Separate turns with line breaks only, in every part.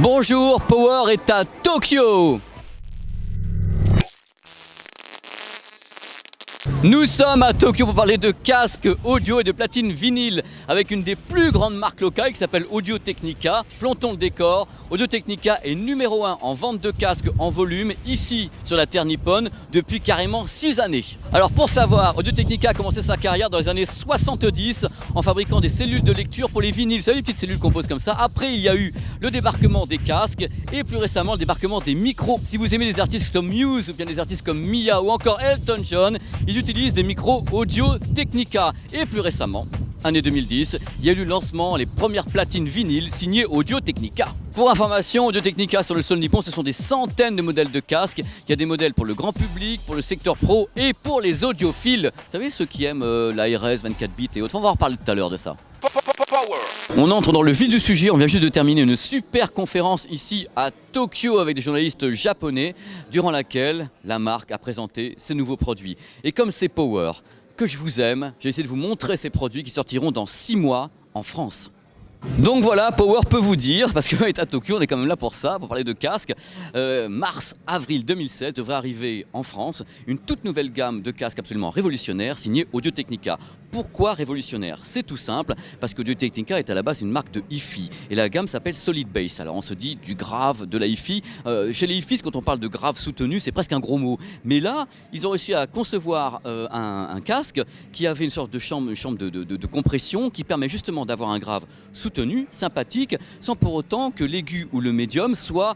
Bonjour, Power est à Tokyo. Nous sommes à Tokyo pour parler de casques audio et de platines vinyle avec une des plus grandes marques locales qui s'appelle Audio Technica. Plantons le décor. Audio Technica est numéro 1 en vente de casques en volume ici sur la terre nippone depuis carrément 6 années. Alors pour savoir, Audio Technica a commencé sa carrière dans les années 70 en fabriquant des cellules de lecture pour les vinyles. Vous savez, les petites cellules qu'on pose comme ça. Après, il y a eu le débarquement des casques et plus récemment le débarquement des micros. Si vous aimez des artistes comme Muse ou bien des artistes comme Mia ou encore Elton John, ils utilisent des micros Audio Technica. Et plus récemment, année 2010, il y a eu le lancement, les premières platines vinyles signées Audio Technica. Pour information, Audio Technica sur le sol nippon, ce sont des centaines de modèles de casques. Il y a des modèles pour le grand public, pour le secteur pro et pour les audiophiles. Vous savez, ceux qui aiment l'ARS 24 bits et autres. On va en reparler tout à l'heure de ça. On entre dans le vif du sujet, on vient juste de terminer une super conférence ici à Tokyo avec des journalistes japonais durant laquelle la marque a présenté ses nouveaux produits. Et comme c'est Power, que je vous aime, j'ai essayé de vous montrer ces produits qui sortiront dans 6 mois en France. Donc voilà, Power peut vous dire, parce qu'on est à Tokyo, on est quand même là pour ça, pour parler de casques. Mars-avril 2016 devrait arriver en France une toute nouvelle gamme de casques absolument révolutionnaire signée Audio Technica. Pourquoi révolutionnaire? C'est tout simple, parce que Audio Technica est à la base une marque de hi-fi et la gamme s'appelle Solid Bass. Alors on se dit du grave, de la hi-fi. Chez les hi-fis, quand on parle de grave soutenu, c'est presque un gros mot. Mais là, ils ont réussi à concevoir un casque qui avait une sorte de chambre de compression qui permet justement d'avoir un grave soutenu, sympathique, sans pour autant que l'aigu ou le médium soit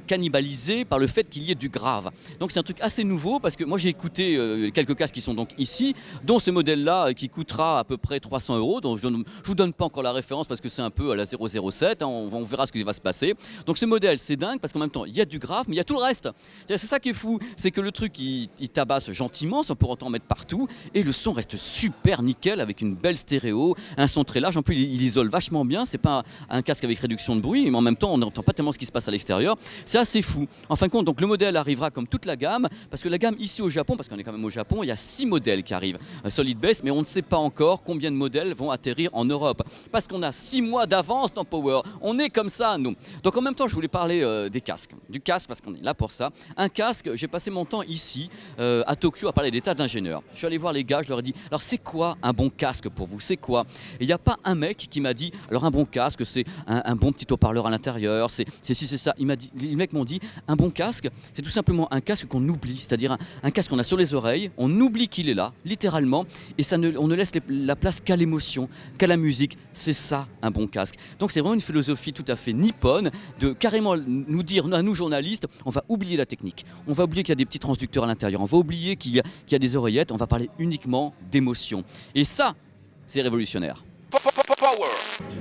cannibalisé par le fait qu'il y ait du grave. Donc c'est un truc assez nouveau parce que moi j'ai écouté quelques casques qui sont donc ici, dont ce modèle-là qui coûtera à peu près 300 €. Donc je ne vous donne pas encore la référence parce que c'est un peu à la 007, hein, on verra ce qui va se passer. Donc ce modèle c'est dingue parce qu'en même temps il y a du grave mais il y a tout le reste. C'est ça qui est fou, c'est que le truc il tabasse gentiment sans pour autant en mettre partout et le son reste super nickel avec une belle stéréo, un son très large, en plus il isole vachement bien. C'est pas un casque avec réduction de bruit, mais en même temps, on n'entend pas tellement ce qui se passe à l'extérieur. C'est assez fou. En fin de compte, donc le modèle arrivera comme toute la gamme, parce que la gamme ici au Japon, parce qu'on est quand même au Japon, il y a 6 modèles qui arrivent. Solid Bass, mais on ne sait pas encore combien de modèles vont atterrir en Europe. Parce qu'on a 6 mois d'avance dans Power. On est comme ça, nous. Donc en même temps, je voulais parler des casques. Du casque, parce qu'on est là pour ça. Un casque, j'ai passé mon temps ici, à Tokyo, à parler des tas d'ingénieurs. Je suis allé voir les gars, je leur ai dit, alors c'est quoi un bon casque pour vous? C'est quoi? Et il n'y a pas un mec qui m'a dit, alors un bon casque, c'est un bon petit haut-parleur à l'intérieur, c'est si c'est ça. Les mecs m'ont dit, un bon casque, c'est tout simplement un casque qu'on oublie, c'est-à-dire un casque qu'on a sur les oreilles, on oublie qu'il est là, littéralement, et on ne laisse la place qu'à l'émotion, qu'à la musique. C'est ça, un bon casque. Donc c'est vraiment une philosophie tout à fait nippone de carrément nous dire, à nous journalistes, on va oublier la technique, on va oublier qu'il y a des petits transducteurs à l'intérieur, on va oublier qu'il y a des oreillettes, on va parler uniquement d'émotion. Et ça, c'est révolutionnaire.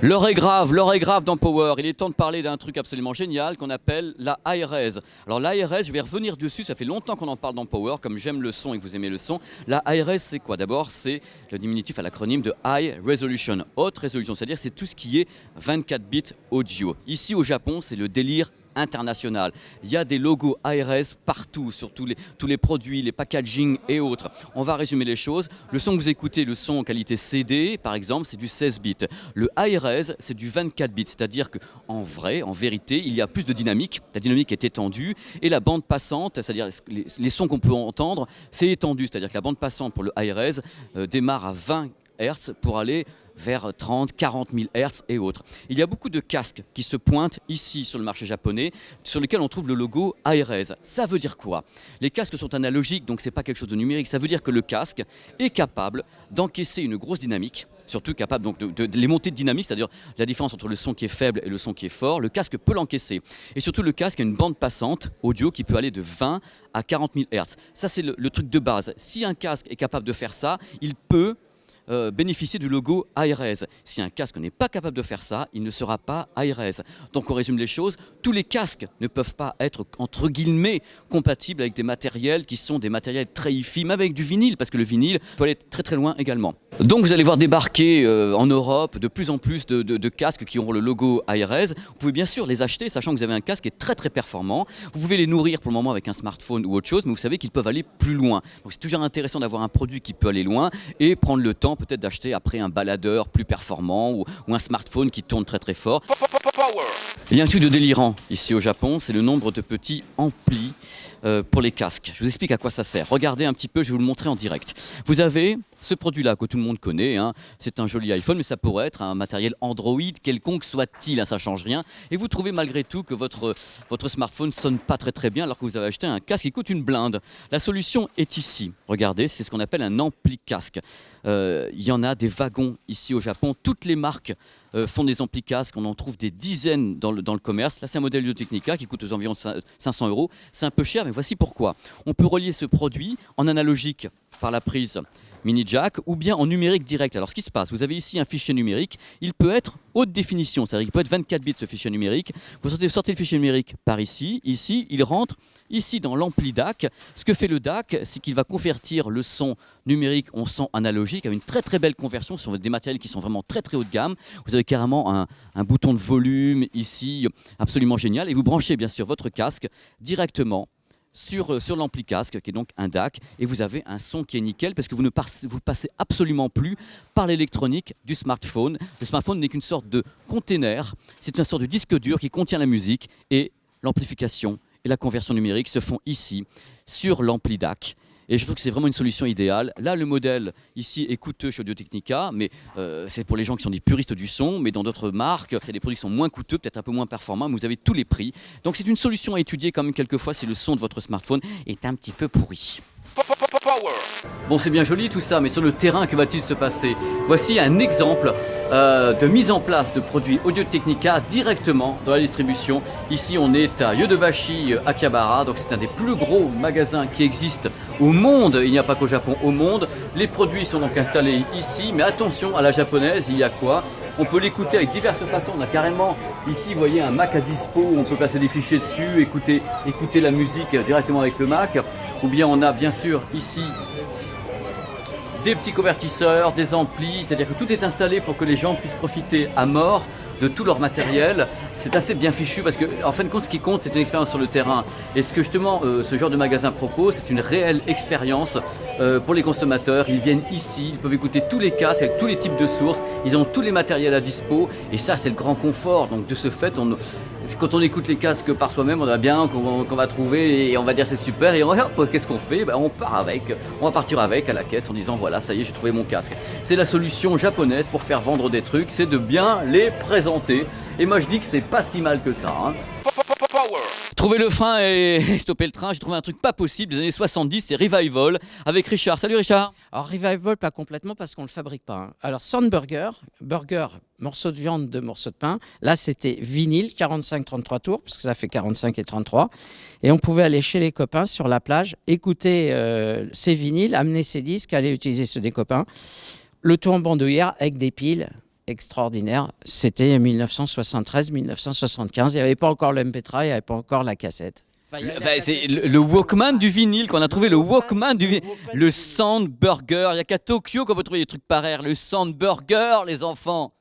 L'heure est grave dans Power. Il est temps de parler d'un truc absolument génial qu'on appelle la ARS. Alors la ARS, je vais revenir dessus, ça fait longtemps qu'on en parle dans Power, comme j'aime le son et que vous aimez le son. La ARS, c'est quoi? D'abord, c'est le diminutif à l'acronyme de High Resolution, haute résolution, c'est-à-dire c'est tout ce qui est 24 bits audio. Ici au Japon, c'est le délire international. Il y a des logos ARS partout, sur tous les produits, les packaging et autres. On va résumer les choses. Le son que vous écoutez, le son en qualité CD, par exemple, c'est du 16 bits. Le ARS, c'est du 24 bits, c'est-à-dire qu'en vrai, en vérité, il y a plus de dynamique. La dynamique est étendue et la bande passante, c'est-à-dire les sons qu'on peut entendre, c'est étendu. C'est-à-dire que la bande passante pour le ARS démarre à 20 Hz pour aller vers 30, 40 000 Hz et autres. Il y a beaucoup de casques qui se pointent ici sur le marché japonais, sur lesquels on trouve le logo ARS. Ça veut dire quoi? Les casques sont analogiques, donc ce n'est pas quelque chose de numérique. Ça veut dire que le casque est capable d'encaisser une grosse dynamique, surtout capable donc de les montées de dynamique, c'est-à-dire la différence entre le son qui est faible et le son qui est fort. Le casque peut l'encaisser. Et surtout, le casque a une bande passante audio qui peut aller de 20 à 40 000 Hz. Ça, c'est le truc de base. Si un casque est capable de faire ça, il peut bénéficier du logo ARS. Si un casque n'est pas capable de faire ça, il ne sera pas ARS. Donc on résume les choses, tous les casques ne peuvent pas être entre guillemets compatibles avec des matériels qui sont des matériels très hi-fi, même avec du vinyle, parce que le vinyle peut aller très très loin également. Donc vous allez voir débarquer en Europe de plus en plus de casques qui auront le logo ARS. Vous pouvez bien sûr les acheter, sachant que vous avez un casque qui est très très performant. Vous pouvez les nourrir pour le moment avec un smartphone ou autre chose, mais vous savez qu'ils peuvent aller plus loin. Donc c'est toujours intéressant d'avoir un produit qui peut aller loin et prendre le temps peut-être d'acheter après un baladeur plus performant ou un smartphone qui tourne très très fort. Il y a un truc de délirant ici au Japon, c'est le nombre de petits amplis pour les casques. Je vous explique à quoi ça sert. Regardez un petit peu, je vais vous le montrer en direct. Vous avez ce produit-là que tout le monde connaît, hein. C'est un joli iPhone, mais ça pourrait être un matériel Android, quelconque soit-il, hein, ça ne change rien. Et vous trouvez malgré tout que votre smartphone ne sonne pas très très bien alors que vous avez acheté un casque qui coûte une blinde. La solution est ici. Regardez, c'est ce qu'on appelle un ampli casque. Il y en a des wagons ici au Japon. Toutes les marques font des amplis casques. On en trouve des dizaines dans le commerce. Là, c'est un modèle Audio Technica qui coûte aux environs 500 €. C'est un peu cher, mais voici pourquoi. On peut relier ce produit en analogique par la prise mini jack ou bien en numérique direct. Alors ce qui se passe, vous avez ici un fichier numérique, il peut être haute définition, c'est-à-dire qu'il peut être 24 bits ce fichier numérique. Vous sortez le fichier numérique par ici, il rentre ici dans l'ampli DAC. Ce que fait le DAC, c'est qu'il va convertir le son numérique en son analogique avec une très très belle conversion sur des matériels qui sont vraiment très très haut de gamme. Vous avez carrément un bouton de volume ici, absolument génial, et vous branchez bien sûr votre casque directement sur l'ampli casque qui est donc un DAC, et vous avez un son qui est nickel parce que vous passez absolument plus par l'électronique du smartphone. Le smartphone n'est qu'une sorte de container, c'est une sorte de disque dur qui contient la musique, et l'amplification et la conversion numérique se font ici sur l'ampli DAC. Et je trouve que c'est vraiment une solution idéale. Là, le modèle ici est coûteux chez Audio Technica, mais c'est pour les gens qui sont des puristes du son. Mais dans d'autres marques, il y a des produits qui sont moins coûteux, peut-être un peu moins performants, mais vous avez tous les prix. Donc c'est une solution à étudier quand même quelquefois si le son de votre smartphone est un petit peu pourri. Bon, c'est bien joli tout ça, mais sur le terrain, que va-t-il se passer? Voici un exemple de mise en place de produits Audio Technica directement dans la distribution. Ici, on est à Yodobashi Akihabara, donc c'est un des plus gros magasins qui existent au monde. Il n'y a pas qu'au Japon, au monde. Les produits sont donc installés ici, mais attention à la japonaise, il y a quoi? On peut l'écouter avec diverses façons. On a carrément ici, vous voyez, un Mac à dispo où on peut passer des fichiers dessus, écouter la musique directement avec le Mac. Ou bien on a bien sûr ici des petits convertisseurs, des amplis, c'est-à-dire que tout est installé pour que les gens puissent profiter à mort de tout leur matériel. C'est assez bien fichu parce que, en fin de compte, ce qui compte, c'est une expérience sur le terrain. Et ce que justement ce genre de magasin propose, c'est une réelle expérience pour les consommateurs. Ils viennent ici, ils peuvent écouter tous les casques avec tous les types de sources, ils ont tous les matériels à dispo, et ça, c'est le grand confort. Donc de ce fait, quand on écoute les casques par soi-même, on a bien qu'on va trouver et on va dire c'est super, et qu'est-ce qu'on fait? On va partir avec à la caisse en disant voilà, ça y est, j'ai trouvé mon casque. C'est la solution japonaise pour faire vendre des trucs, c'est de bien les présenter. Et moi je dis que c'est pas si mal que ça, hein. Trouver le frein et stopper le train, j'ai trouvé un truc pas possible des années 70, c'est Revival avec Richard. Salut Richard.
Alors Revival, pas complètement parce qu'on ne le fabrique pas, hein. Alors Soundburger, burger, morceau de viande, 2 morceaux de pain. Là c'était vinyle, 45-33 tours, parce que ça fait 45 et 33. Et on pouvait aller chez les copains sur la plage, écouter ces vinyles, amener ses disques, aller utiliser ceux des copains. Le tout en bandoulière avec des piles. Extraordinaire. C'était 1973-1975. Il n'y avait pas encore le MP3, il n'y avait pas encore la cassette.
C'est le Walkman du vinyle, qu'on a trouvé le Walkman du vinyle. Le Soundburger. Il n'y a qu'à Tokyo qu'on peut trouver des trucs pareils. Le Soundburger, les enfants.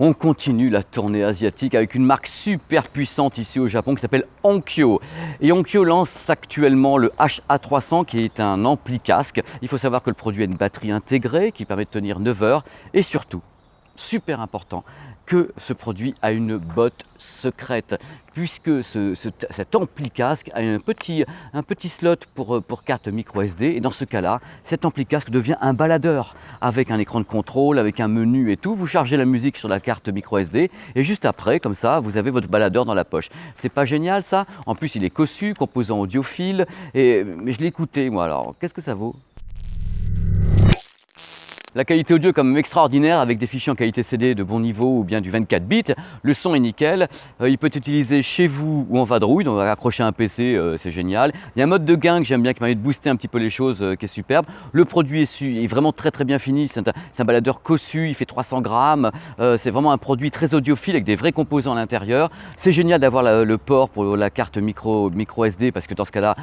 On continue la tournée asiatique avec une marque super puissante ici au Japon qui s'appelle Onkyo. Et Onkyo lance actuellement le HA300 qui est un ampli casque. Il faut savoir que le produit a une batterie intégrée qui permet de tenir 9 heures. Et surtout, super important, que ce produit a une botte secrète, puisque cet ampli casque a un petit slot pour carte micro SD, et dans ce cas-là, cet ampli casque devient un baladeur avec un écran de contrôle, avec un menu et tout. Vous chargez la musique sur la carte micro SD, et juste après, comme ça, vous avez votre baladeur dans la poche. C'est pas génial ça? En plus, il est cossu, composant audiophile, mais je l'ai écouté moi, alors qu'est-ce que ça vaut? La qualité audio est quand même extraordinaire avec des fichiers en qualité CD de bon niveau ou bien du 24 bits. Le son est nickel. Il peut être utilisé chez vous ou en vadrouille, donc accrocher un PC, c'est génial. Il y a un mode de gain que j'aime bien qui permet de booster un petit peu les choses, qui est superbe. Le produit est vraiment très très bien fini. C'est un baladeur cossu, il fait 300 grammes. C'est vraiment un produit très audiophile avec des vrais composants à l'intérieur. C'est génial d'avoir le port pour la carte micro SD parce que dans ce cas-là,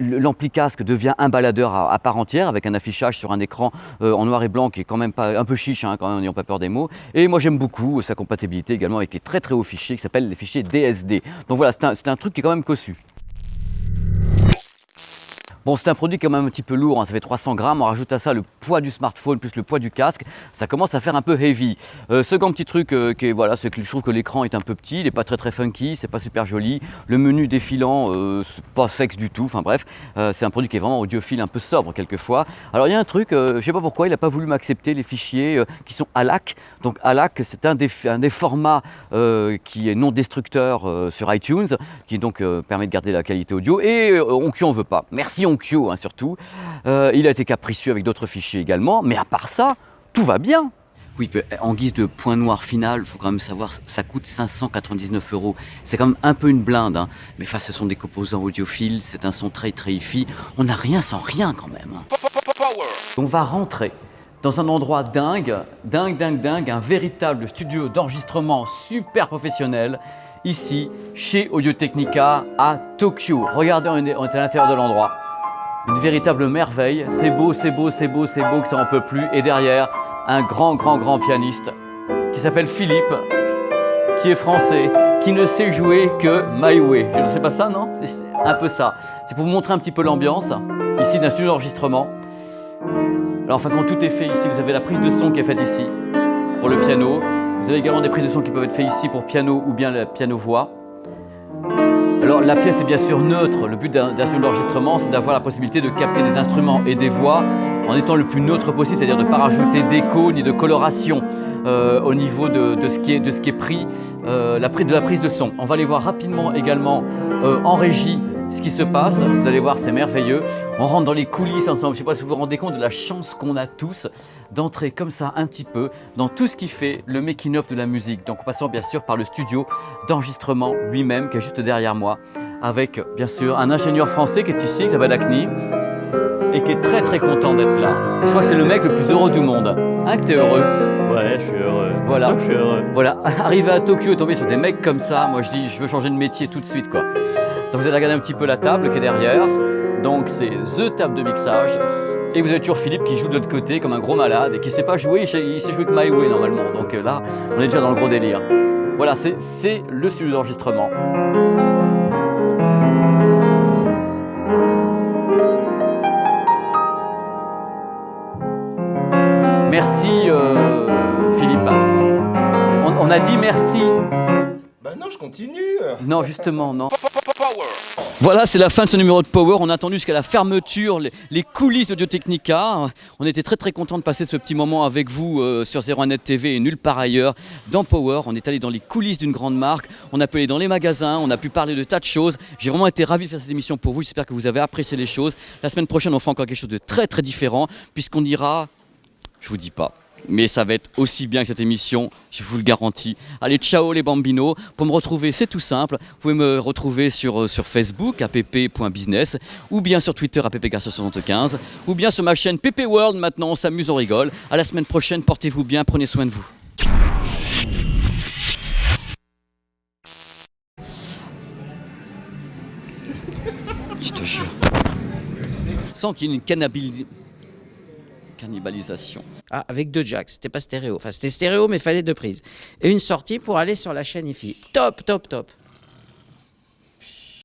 l'ampli casque devient un baladeur à part entière avec un affichage sur un écran en noir et blanc qui est quand même pas un peu chiche, hein, quand même, n'ayons pas peur des mots. Et moi j'aime beaucoup sa compatibilité également avec les très très hauts fichiers qui s'appellent les fichiers DSD. Donc voilà, c'est un truc qui est quand même cossu. Bon, c'est un produit quand même un petit peu lourd, hein, ça fait 300 grammes. On rajoute à ça le poids du smartphone plus le poids du casque. Ça commence à faire un peu heavy. Second petit truc, voilà, c'est que je trouve que l'écran est un peu petit, il n'est pas très funky, c'est pas super joli. Le menu défilant, c'est pas sexe du tout. Enfin bref, c'est un produit qui est vraiment audiophile, un peu sobre quelquefois. Alors il y a un truc, je sais pas pourquoi, il n'a pas voulu m'accepter les fichiers qui sont ALAC. Donc ALAC, c'est un des formats qui est non destructeur sur iTunes, qui donc permet de garder la qualité audio. Et Onkyo on veut pas. Merci Onkyo, hein, surtout. Il a été capricieux avec d'autres fichiers également, mais à part ça, tout va bien. Oui, en guise de point noir final, il faut quand même savoir, ça coûte 599 €. C'est quand même un peu une blinde, hein. Mais face, ce sont des composants audiophiles, c'est un son très hi-fi. On n'a rien sans rien quand même. On va rentrer dans un endroit dingue, un véritable studio d'enregistrement super professionnel, ici, chez Audio-Technica à Tokyo. Regardez, on est à l'intérieur de l'endroit. Une véritable merveille, c'est beau, que ça n'en peut plus. Et derrière, un grand pianiste qui s'appelle Philippe, qui est français, qui ne sait jouer que My Way. C'est pas ça, non? C'est un peu ça. C'est pour vous montrer un petit peu l'ambiance, ici, d'un studio d'enregistrement. Alors, enfin, quand tout est fait ici, vous avez la prise de son qui est faite ici, pour le piano. Vous avez également des prises de son qui peuvent être faites ici pour piano ou bien le piano-voix. Alors la pièce est bien sûr neutre, le but d'un studio d'enregistrement c'est d'avoir la possibilité de capter des instruments et des voix en étant le plus neutre possible, c'est-à-dire de ne pas rajouter d'écho ni de coloration au niveau de ce qui est pris, de la prise de son. On va aller voir rapidement également en régie ce qui se passe, vous allez voir c'est merveilleux. On rentre dans les coulisses ensemble, je ne sais pas si vous vous rendez compte de la chance qu'on a tous d'entrer comme ça un petit peu dans tout ce qui fait le making-of de la musique. Donc en passant bien sûr par le studio d'enregistrement lui-même qui est juste derrière moi, avec bien sûr un ingénieur français qui est ici, qui s'appelle Acni, et qui est très content d'être là. Je crois que c'est le mec le plus heureux du monde. Hein, que t'es heureux?
Ouais, je suis heureux.
Voilà.
Je suis heureux.
Voilà, arriver à Tokyo et tomber sur des mecs comme ça, moi je dis je veux changer de métier tout de suite quoi. Donc vous allez regarder un petit peu la table qui est derrière. Donc c'est The table de mixage. Et vous avez toujours Philippe qui joue de l'autre côté comme un gros malade et qui ne sait pas jouer, il sait jouer que My Way normalement. Donc là, on est déjà dans le gros délire. Voilà, c'est le studio d'enregistrement. Merci Philippe. On a dit merci.
Bah non, je continue.
Non, justement, non. Voilà, c'est la fin de ce numéro de Power. On a attendu jusqu'à la fermeture, les coulisses d'Audio-Technica. On était très content de passer ce petit moment avec vous sur 01net TV et nulle part ailleurs dans Power. On est allé dans les coulisses d'une grande marque. On a pu aller dans les magasins. On a pu parler de tas de choses. J'ai vraiment été ravi de faire cette émission pour vous. J'espère que vous avez apprécié les choses. La semaine prochaine, on fera encore quelque chose de très différent puisqu'on ira, je vous dis pas, mais ça va être aussi bien que cette émission, je vous le garantis. Allez, ciao les bambinos. Pour me retrouver, c'est tout simple. Vous pouvez me retrouver sur Facebook, app.business, ou bien sur Twitter, appgarcia75, ou bien sur ma chaîne PP World. Maintenant, on s'amuse, on rigole. À la semaine prochaine, portez-vous bien, prenez soin de vous. Je te jure. Sans qu'il y ait une cannibalisation.
Ah, avec 2 jacks, c'était pas stéréo. Enfin, c'était stéréo, mais il fallait 2 prises. Et une sortie pour aller sur la chaîne IFI. Top.